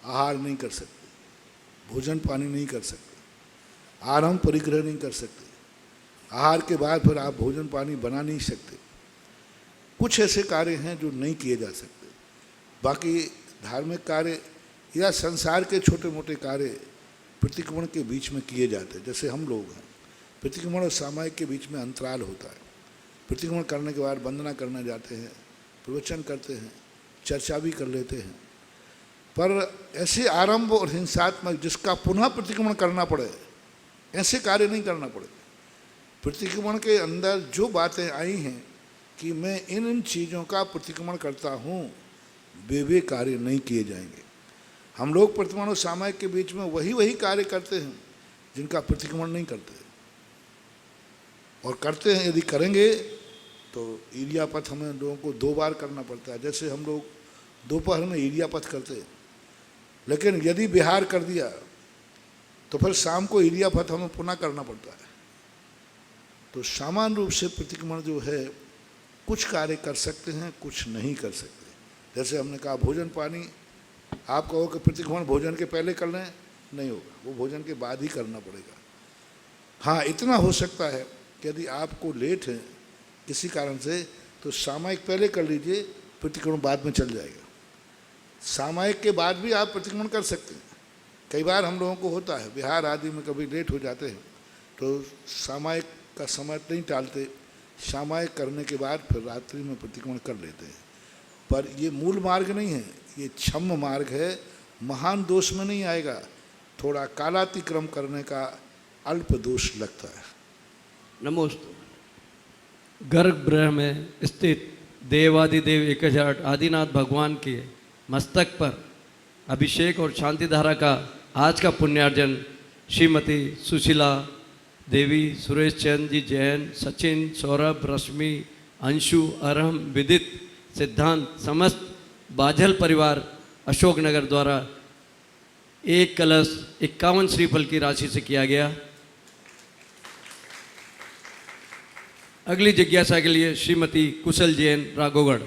आहार नहीं कर सकते, भोजन पानी नहीं कर सकते, आरंभ परिग्रह नहीं कर सकते, आहार के बाद फिर आप भोजन पानी बना नहीं सकते। कुछ ऐसे कार्य हैं जो नहीं किए जा सकते। बाकी धार्मिक कार्य या संसार के छोटे मोटे कार्य प्रतिक्रमण के बीच में किए जाते हैं। जैसे हम लोग हैं, प्रतिक्रमण और सामायिक के बीच में अंतराल होता है। प्रतिक्रमण करने के बाद वंदना करने जाते हैं, प्रवचन करते हैं, चर्चा भी कर लेते हैं, पर ऐसे आरंभ और हिंसात्मक जिसका पुनः प्रतिक्रमण करना पड़े, ऐसे कार्य नहीं करना पड़ेगा। प्रतिक्रमण के अंदर जो बातें आई हैं कि मैं इन चीज़ों का प्रतिक्रमण करता हूँ, वे कार्य नहीं किए जाएंगे। हम लोग प्रतिक्रमण और सामायिक के बीच में वही कार्य करते हैं जिनका प्रतिक्रमण नहीं करते, और करते हैं यदि करेंगे तो इरियापथ हमें लोगों को 2 बार करना पड़ता है। जैसे हम लोग दोपहर में इरियापथ करते हैं, लेकिन यदि विहार कर दिया तो फिर शाम को इरियापथ हमें पुनः करना पड़ता है। तो सामान्य रूप से प्रतिक्रमण जो है कुछ कार्य कर सकते हैं, कुछ नहीं कर सकते। जैसे हमने कहा भोजन पानी, आप कहो कि प्रतिक्रमण भोजन के पहले कर लें, नहीं होगा, वो भोजन के बाद ही करना पड़ेगा। हाँ, इतना हो सकता है कि यदि आपको लेट है किसी कारण से तो सामायिक पहले कर लीजिए, प्रतिक्रमण बाद में चल जाएगा। सामायिक के बाद भी आप प्रतिक्रमण कर सकते हैं। कई बार हम लोगों को होता है विहार आदि में कभी लेट हो जाते हैं तो सामायिक का समय नहीं टालते, सामायिक करने के बाद फिर रात्रि में प्रतिक्रमण कर लेते हैं। पर ये मूल मार्ग नहीं है, ये क्षम्य मार्ग है, महान दोष में नहीं आएगा, थोड़ा कालातिक्रम करने का अल्प दोष लगता है। नमोस्तु। गर्भगृह में स्थित देवादिदेव 1008 आदिनाथ भगवान के मस्तक पर अभिषेक और शांति धारा का आज का पुण्यार्जन श्रीमती सुशीला देवी, सुरेश चंद जी जैन, सचिन, सौरभ, रश्मि, अंशु, अरहम, विदित, सिद्धांत, समस्त बाझल परिवार अशोकनगर द्वारा 1 कलश 51 श्रीफल की राशि से किया गया। अगली जिज्ञासा के लिए श्रीमती कुशल जैन, राघोगढ़।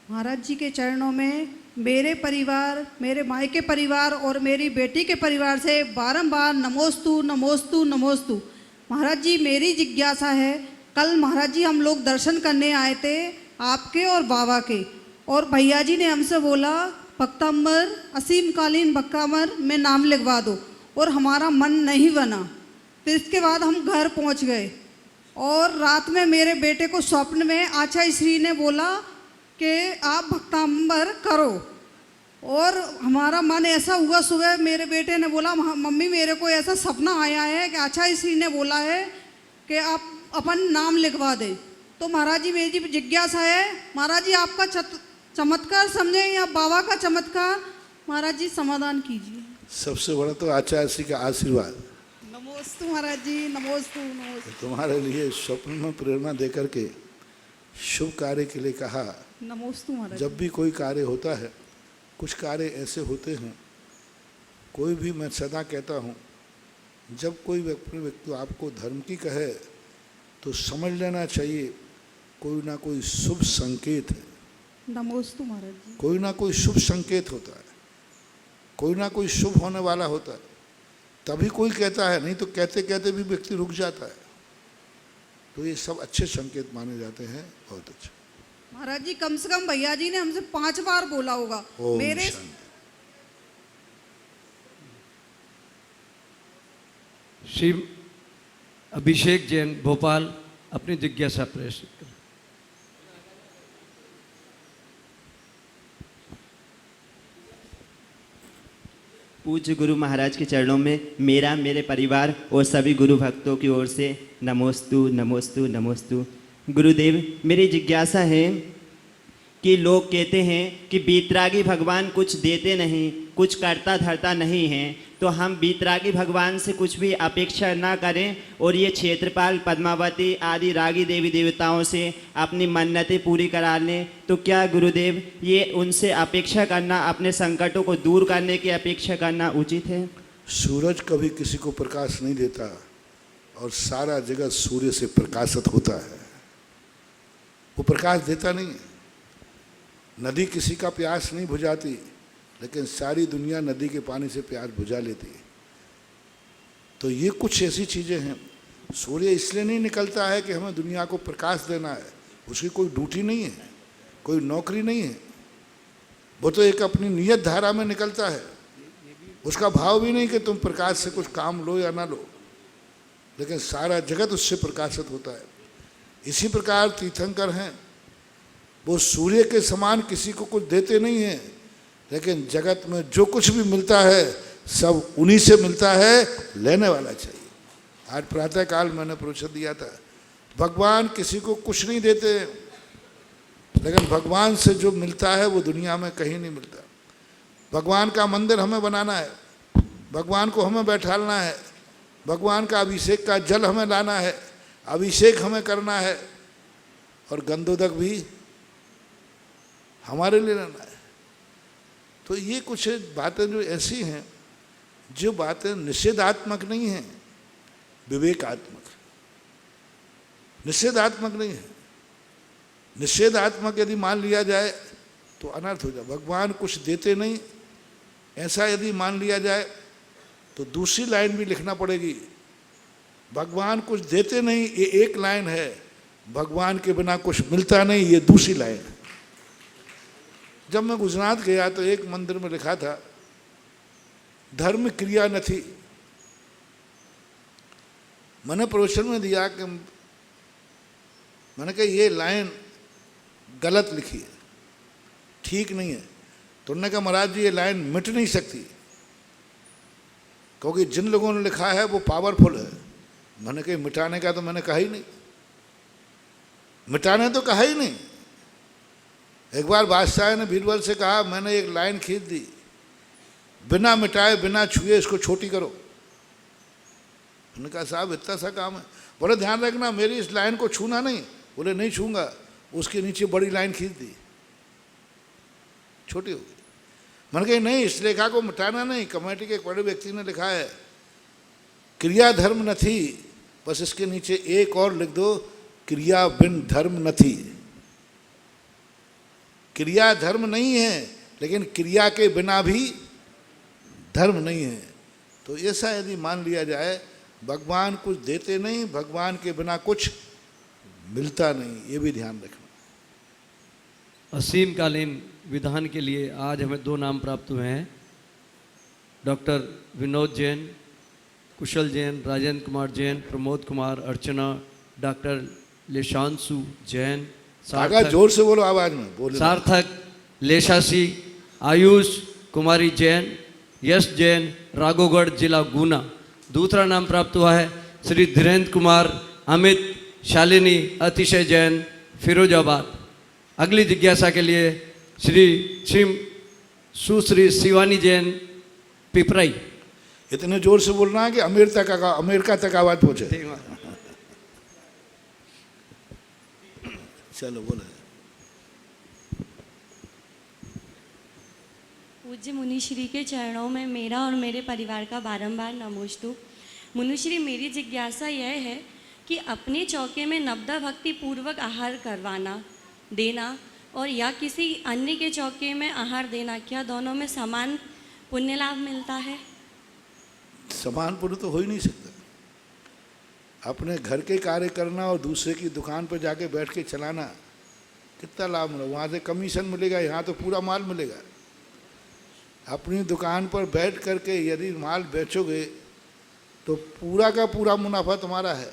महाराज जी के चरणों में मेरे परिवार, मेरे मायके परिवार और मेरी बेटी के परिवार से बारंबार नमोस्तु नमोस्तु नमोस्तु। महाराज जी, मेरी जिज्ञासा है, कल महाराज जी हम लोग दर्शन करने आए थे आपके और बाबा के, और भैया जी ने हमसे बोला भक्तांबर असीमकालीन भक्तांबर में नाम लिखवा दो, और हमारा मन नहीं बना। फिर इसके बाद हम घर पहुंच गए और रात में मेरे बेटे को स्वप्न में आचार्य श्री ने बोला कि आप भक्तांबर करो, और हमारा मन ऐसा हुआ। सुबह मेरे बेटे ने बोला मम्मी मेरे को ऐसा सपना आया है कि आचार्य श्री ने बोला है कि आप अपन नाम लिखवा दें। तो महाराज जी मेरी जिज्ञासा है, महाराज जी आपका चमत्कार समझे या बाबा का चमत्कार, महाराज जी समाधान कीजिए। सबसे बड़ा तो आचार्य श्री का आशीर्वाद। नमोस्तु महाराज जी, नमोस्तु नमोस्तु। तुम्हारे लिए स्वप्न में प्रेरणा देकर के शुभ कार्य के लिए कहा। नमोस्तु महाराज। जब भी कोई कार्य होता है, कुछ कार्य ऐसे होते हैं, कोई भी, मैं सदा कहता हूँ, जब कोई व्यक्ति आपको धर्म की कहे तो समझ लेना चाहिए कोई ना कोई शुभ संकेत है। नमोस्तु महाराज जी। कोई ना कोई शुभ संकेत होता है, कोई ना कोई शुभ होने वाला होता है, तभी कोई कहता है, नहीं तो कहते कहते भी व्यक्ति रुक जाता है। तो ये सब अच्छे संकेत माने जाते हैं। बहुत अच्छे महाराज जी, कम से कम भैया जी ने हमसे 5 बार बोला होगा। मेरे श्री अभिषेक जैन, भोपाल, अपनी जिज्ञासा प्रस्तुत करें। पूज्य गुरु महाराज के चरणों में मेरा, मेरे परिवार और सभी गुरु भक्तों की ओर से नमोस्तु नमोस्तु नमोस्तु। गुरुदेव, मेरी जिज्ञासा है कि लोग कहते हैं कि बीतरागी भगवान कुछ देते नहीं, कुछ करता धरता नहीं है, तो हम बीतरागी भगवान से कुछ भी अपेक्षा ना करें और ये क्षेत्रपाल, पद्मावती आदि रागी देवी देवताओं से अपनी मन्नतें पूरी करा लें, तो क्या गुरुदेव ये उनसे अपेक्षा करना, अपने संकटों को दूर करने की अपेक्षा करना उचित है? सूरज कभी किसी को प्रकाश नहीं देता और सारा जगत सूर्य से प्रकाशित होता है, वो प्रकाश देता नहीं है। नदी किसी का प्यास नहीं बुझाती, लेकिन सारी दुनिया नदी के पानी से प्यास बुझा लेती है। तो ये कुछ ऐसी चीज़ें हैं सूर्य इसलिए नहीं निकलता है कि हमें दुनिया को प्रकाश देना है, उसकी कोई ड्यूटी नहीं है, कोई नौकरी नहीं है, वो तो एक अपनी नियत धारा में निकलता है। उसका भाव भी नहीं कि तुम प्रकाश से कुछ काम लो या ना लो, लेकिन सारा जगत उससे प्रकाशित होता है। इसी प्रकार तीर्थंकर हैं, वो सूर्य के समान किसी को कुछ देते नहीं हैं, लेकिन जगत में जो कुछ भी मिलता है सब उन्हीं से मिलता है, लेने वाला चाहिए। आज प्रातःकाल मैंने प्रवचन दिया था, भगवान किसी को कुछ नहीं देते, लेकिन भगवान से जो मिलता है वो दुनिया में कहीं नहीं मिलता। भगवान का मंदिर हमें बनाना है, भगवान को हमें बैठालना है, भगवान का अभिषेक का जल हमें लाना है, अभिषेक हमें करना है, और गंधोदक भी हमारे लिए लेना है। तो ये कुछ बातें जो ऐसी हैं, जो बातें निषेधात्मक नहीं हैं, विवेकात्मक, निषेधात्मक नहीं है। निषेधात्मक यदि मान लिया जाए तो अनर्थ हो जाए। भगवान कुछ देते नहीं ऐसा यदि मान लिया जाए तो दूसरी लाइन भी लिखना पड़ेगी। भगवान कुछ देते नहीं, ये एक लाइन है, भगवान के बिना कुछ मिलता नहीं, ये दूसरी लाइन है। जब मैं गुजरात गया तो एक मंदिर में लिखा था, धर्म क्रिया न थी। मैंने प्रवचन में दिया कि मैंने कहा ये लाइन गलत लिखी है, ठीक नहीं है। तो उन्होंने कहा महाराज जी ये लाइन मिट नहीं सकती, क्योंकि जिन लोगों ने लिखा है वो पावरफुल है। मैंने कहा मिटाने का तो मैंने कहा ही नहीं, मिटाने तो कहा ही नहीं। एक बार बादशाह ने बीरबल से कहा, मैंने एक लाइन खींच दी, बिना मिटाए बिना छुए इसको छोटी करो। उन्होंने कहा साहब इतना सा काम है। बोले ध्यान रखना मेरी इस लाइन को छूना नहीं। बोले नहीं छूंगा। उसके नीचे बड़ी लाइन खींच दी, छोटी हो गई। मैंने कहा नहीं, इस रेखा को मिटाना नहीं। कमेटी के एक बड़े व्यक्ति ने लिखा है, क्रिया धर्म न थी, बस इसके नीचे एक और लिख दो, क्रिया बिन धर्म न थी। क्रिया धर्म नहीं है, लेकिन क्रिया के बिना भी धर्म नहीं है। तो ऐसा यदि मान लिया जाए, भगवान कुछ देते नहीं, भगवान के बिना कुछ मिलता नहीं, ये भी ध्यान रखना। असीमकालीन विधान के लिए आज हमें 2 नाम प्राप्त हुए हैं, डॉक्टर विनोद जैन, कुशल जैन, राजेंद्र कुमार जैन, प्रमोद कुमार, अर्चना, डॉक्टर लेशांशु जैन, जोर से बोलो, आवाज में बोलो। सार्थक, लेशासी, आयुष कुमारी जैन, यश जैन, राघोगढ़ जिला गुना। दूसरा नाम प्राप्त हुआ है श्री धीरेन्द्र कुमार, अमित, शालिनी, अतिशय जैन, फिरोजाबाद। अगली जिज्ञासा के लिए सुश्री शिवानी जैन, पिपराई। इतने जोर से बोलना है कि अमेरिका तक आवाज पहुंचे। चलो बोले। पूज्य मुनिश्री के चरणों में मेरा और मेरे परिवार का बारंबार नमोस्तु। मुनिश्री, मेरी जिज्ञासा यह है कि अपने चौके में नवदा भक्ति पूर्वक आहार करवाना देना और या किसी अन्य के चौके में आहार देना, क्या दोनों में समान पुण्य लाभ मिलता है? समान पुण्य तो हो ही नहीं सकता। अपने घर के कार्य करना और दूसरे की दुकान पर जाके बैठ के चलाना, कितना लाभ मिला। वहाँ से कमीशन मिलेगा, यहाँ तो पूरा माल मिलेगा। अपनी दुकान पर बैठ करके यदि माल बेचोगे तो पूरा का पूरा मुनाफा तुम्हारा है,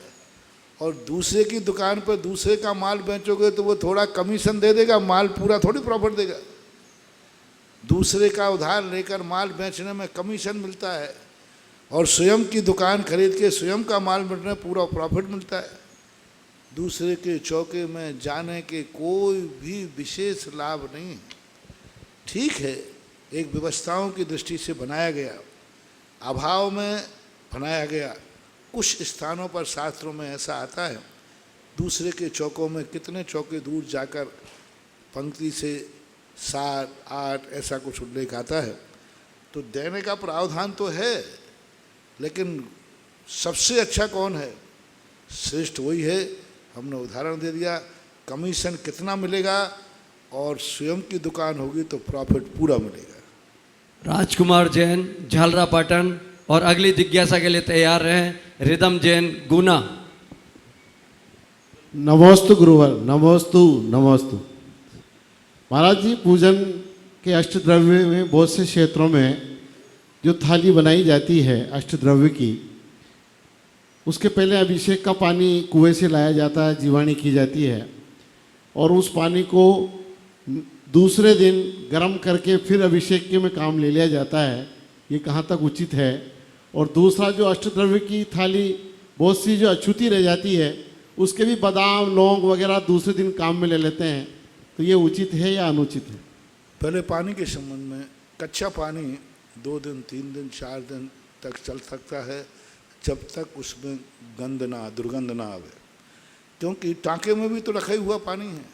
और दूसरे की दुकान पर दूसरे का माल बेचोगे तो वो थोड़ा कमीशन दे देगा, माल पूरा थोड़ी प्रॉफिट देगा। दूसरे का उधार लेकर माल बेचने में कमीशन मिलता है, और स्वयं की दुकान खरीद के स्वयं का माल बेचने पूरा प्रॉफिट मिलता है। दूसरे के चौके में जाने के कोई भी विशेष लाभ नहीं। ठीक है, एक व्यवस्थाओं की दृष्टि से बनाया गया, अभाव में बनाया गया। कुछ स्थानों पर शास्त्रों में ऐसा आता है, दूसरे के चौकों में कितने चौके दूर जाकर पंक्ति से 7, 8 ऐसा कुछ उल्लेख आता है। तो देने का प्रावधान तो है, लेकिन सबसे अच्छा कौन है? श्रेष्ठ वही है। हमने उदाहरण दे दिया, कमीशन कितना मिलेगा, और स्वयं की दुकान होगी तो प्रॉफिट पूरा मिलेगा। राजकुमार जैन, झालरा पाटन। और अगली जिज्ञासा के लिए तैयार रहें, रिदम जैन, गुना। नमोस्तु गुरुवर, नमोस्तु नमोस्तु। महाराज जी, पूजन के अष्टद्रव्य में बहुत से क्षेत्रों में जो थाली बनाई जाती है अष्टद्रव्य की, उसके पहले अभिषेक का पानी कुएं से लाया जाता है, जीवाणी की जाती है और उस पानी को दूसरे दिन गर्म करके फिर अभिषेक के में काम ले लिया जाता है। ये कहाँ तक उचित है? और दूसरा, जो अष्टद्रव्य की थाली बहुत सी जो अछूती रह जाती है, उसके भी बादाम लौंग वगैरह दूसरे दिन काम में ले लेते हैं, तो ये उचित है या अनुचित है? पहले पानी के संबंध में, कच्चा पानी 2 दिन 3 दिन 4 दिन तक चल सकता है, जब तक उसमें गंध ना, दुर्गंध ना आवे। क्योंकि टाँके में भी तो रखा हुआ पानी है,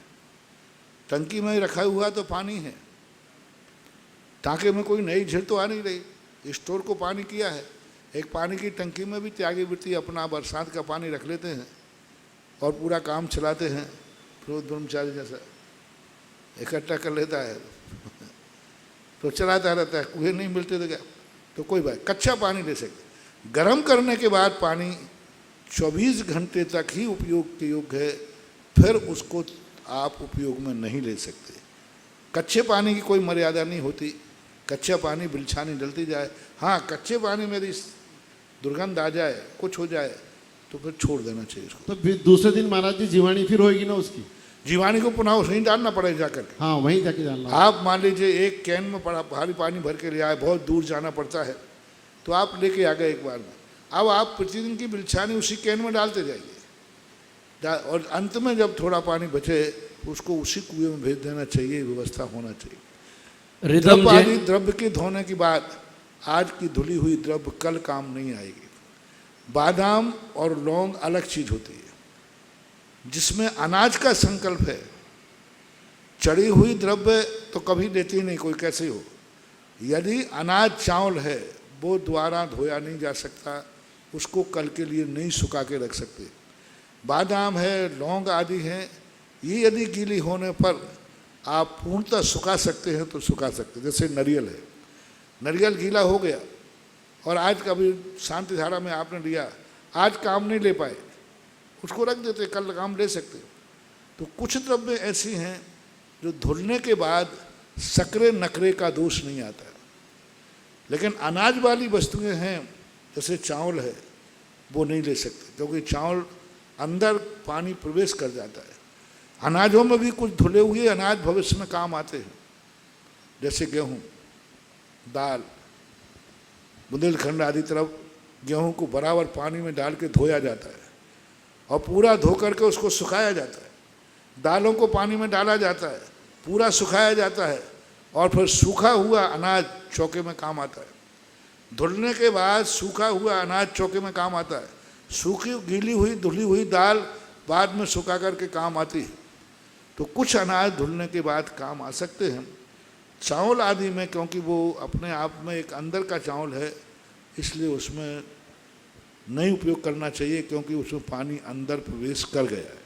टंकी में रखा हुआ तो पानी है, टाँके में कोई नई झील तो आ नहीं रही, स्टोर को पानी किया है। एक पानी की टंकी में भी त्यागी वृत्ति अपना बरसात का पानी रख लेते हैं और पूरा काम चलाते हैं, फिर ब्रह्मचारी जैसा इकट्ठा कर लेता है तो चलाता रहता है, कुएं नहीं मिलते तो क्या, तो कोई बात, कच्चा पानी ले सकते। गर्म करने के बाद पानी 24 घंटे तक ही उपयोग के योग्य है, फिर उसको आप उपयोग में नहीं ले सकते। कच्चे पानी की कोई मर्यादा नहीं होती, कच्चा पानी बिलछानी डलती जाए। हाँ, कच्चे पानी में यदि दुर्गंध आ जाए, कुछ हो जाए, तो फिर छोड़ देना चाहिए उसको। तो फिर दूसरे दिन महाराज जी जीवाणी फिर होएगी ना उसकी? जीवाणी को पुनः वहीं डालना पड़ेगा जाकर के। हाँ, वहीं जाके डालना। आप मान लीजिए एक कैन में पड़ा भारी पानी भर के ले आए, बहुत दूर जाना पड़ता है, तो आप लेके आ गए एक बार में। अब आप प्रतिदिन की बिलछानी उसी कैन में डालते जाइए और अंत में जब थोड़ा पानी बचे उसको उसी कुएं में भेज देना चाहिए, व्यवस्था होना चाहिए। रिदम पानी द्रव्य के धोने के बाद आज की धुली हुई द्रव्य कल काम नहीं आएगी। बादाम और लौंग अलग चीज होती है, जिसमें अनाज का संकल्प है। चढ़ी हुई द्रव्य तो कभी देती नहीं कोई, कैसे हो। यदि अनाज चावल है, वो द्वारा धोया नहीं जा सकता, उसको कल के लिए नहीं सुखा के रख सकते। बादाम है, लौंग आदि हैं, ये यदि गीली होने पर आप पूर्णतः सुखा सकते हैं तो सुखा सकते हैं। जैसे नारियल है, नारियल गीला हो गया और आज कभी शांति धारा में आपने लिया, आज काम नहीं ले पाए, उसको रख देते, कल काम ले सकते। तो कुछ द्रव्य ऐसी हैं जो धुलने के बाद सकरे नकरे का दोष नहीं आता, लेकिन अनाज वाली वस्तुएं हैं जैसे चावल है, वो नहीं ले सकते, क्योंकि चावल अंदर पानी प्रवेश कर जाता है। अनाजों में भी कुछ धुले हुए अनाज भविष्य में काम आते हैं, जैसे गेहूँ, दाल, बुंदेलखंड आदि तरफ गेहूं को बराबर पानी में डाल के धोया जाता है और पूरा धो करके उसको सुखाया जाता है। दालों को पानी में डाला जाता है, पूरा सुखाया जाता है और फिर सूखा हुआ अनाज चौके में काम आता है। धुलने के बाद सूखा हुआ अनाज चौके में काम आता है। सूखी गीली हुई धुली हुई दाल बाद में सुखा करके काम आती है। तो कुछ अनाज धुलने के बाद काम आ सकते हैं। चावल आदि में, क्योंकि वो अपने आप में एक अंदर का चावल है, इसलिए उसमें नहीं उपयोग करना चाहिए, क्योंकि उसमें पानी अंदर प्रवेश कर गया है।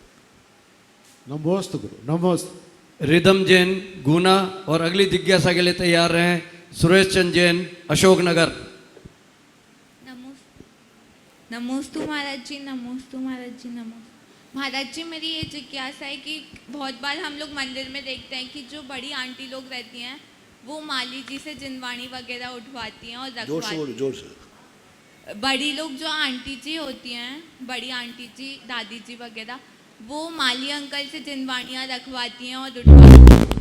नमोस्तु गुरु, नमोस्तु। रिदम जैन गुना और अगली जिज्ञासा के लिए तैयार रहें। सुरेश चंद जैन, अशोकनगर। नमोस्तु महाराज जी, नमोस्तु महाराज जी, नमोस्तु महाराज जी। मेरी ये जिज्ञासा है कि बहुत बार हम लोग मंदिर में देखते हैं कि जो बड़ी आंटी लोग रहती हैं वो माली जी से जिनवाणी वगैरह उठवाती हैं और रखवाती हैं। जोर से। बड़ी लोग जो आंटी जी होती हैं, बड़ी आंटी जी, दादी जी वगैरह, वो माली अंकल से जिनवाणियाँ रखवाती हैं और उठवाती हैं।